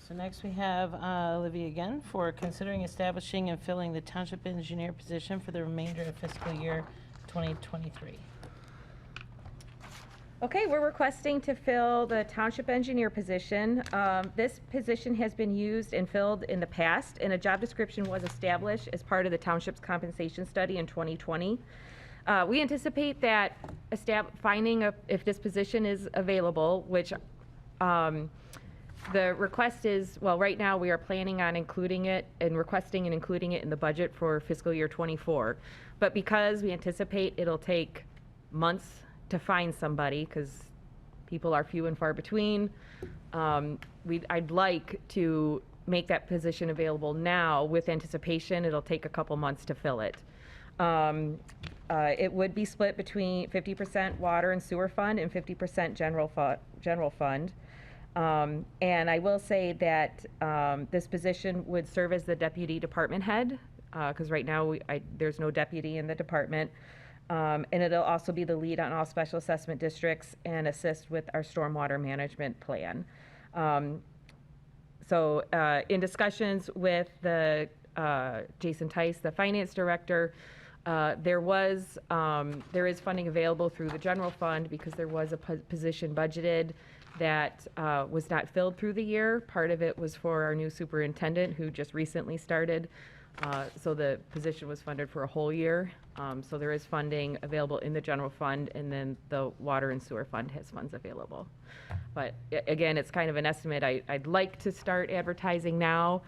So next we have Olivia again for considering establishing and filling the township engineer position for the remainder of fiscal year 2023. Okay, we're requesting to fill the township engineer position. This position has been used and filled in the past, and a job description was established as part of the township's compensation study in 2020. We anticipate that finding if this position is available, which the request is, well, right now we are planning on including it and requesting and including it in the budget for fiscal year 24. But because we anticipate it'll take months to find somebody, because people are few and far between, I'd like to make that position available now with anticipation it'll take a couple months to fill it. It would be split between 50% water and sewer fund and 50% general fund. And I will say that this position would serve as the deputy department head, because right now there's no deputy in the department. And it'll also be the lead on all special assessment districts and assist with our stormwater management plan. So in discussions with the Jason Tice, the finance director, there is funding available through the general fund because there was a position budgeted that was not filled through the year. Part of it was for our new superintendent who just recently started. So the position was funded for a whole year. So there is funding available in the general fund, and then the water and sewer fund has funds available. But again, it's kind of an estimate. I'd like to start advertising now,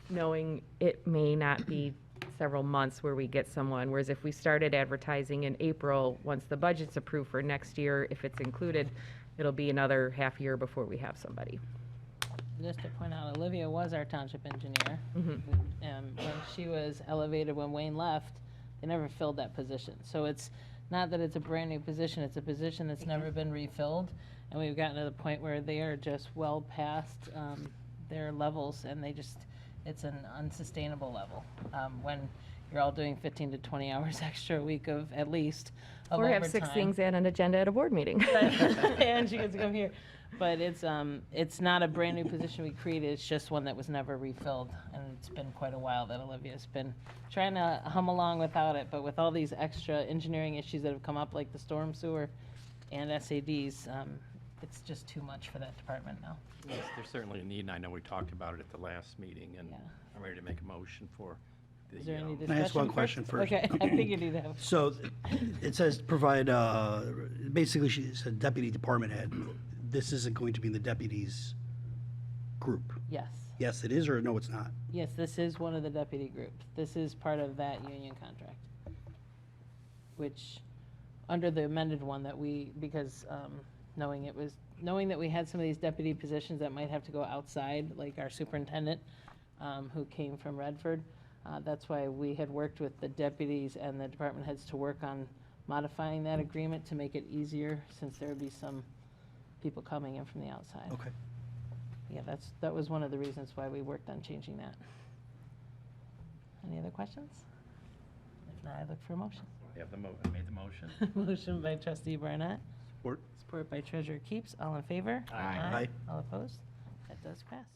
knowing it may not be several months where we get someone, whereas if we started advertising in April, once the budget's approved for next year, if it's included, it'll be another half year before we have somebody. Just to point out, Olivia was our township engineer. Mm-hmm. When she was elevated, when Wayne left, they never filled that position. So it's not that it's a brand new position, it's a position that's never been refilled. And we've gotten to the point where they are just well past their levels, and it's an unsustainable level. When you're all doing 15 to 20 hours extra a week of at least of Or have overtime. 6 things and an agenda at a board meeting. And she gets to come here. But it's not a brand new position we created, it's just one that was never refilled. And it's been quite a while that Olivia's been trying to hum along without it, but with all these extra engineering issues that have come up, like the storm sewer and SADs, it's just too much for that department now. Yes, there's certainly a need, and I know we talked about it at the last meeting, and Yeah. I'm ready to make a motion for the. Is there any discussion? Can I ask one question first? Okay, I think you need to have. So it says provide, basically she said deputy department head. This isn't going to be in the deputies group. Yes. Yes, it is, or no, it's not? Yes, this is one of the deputy groups. This is part of that union contract, which, under the amended one that because knowing that we had some of these deputy positions that might have to go outside, like our superintendent, who came from Redford, that's why we had worked with the deputies and the department heads to work on modifying that agreement to make it easier, since there would be some people coming in from the outside. Okay. Yeah, that was one of the reasons why we worked on changing that. Any other questions? If not, I look for a motion. We have I made the motion. Motion by trustee Barnett, Support. support by treasurer Keeps. All in favor? Aye. Aye. All opposed? That does pass.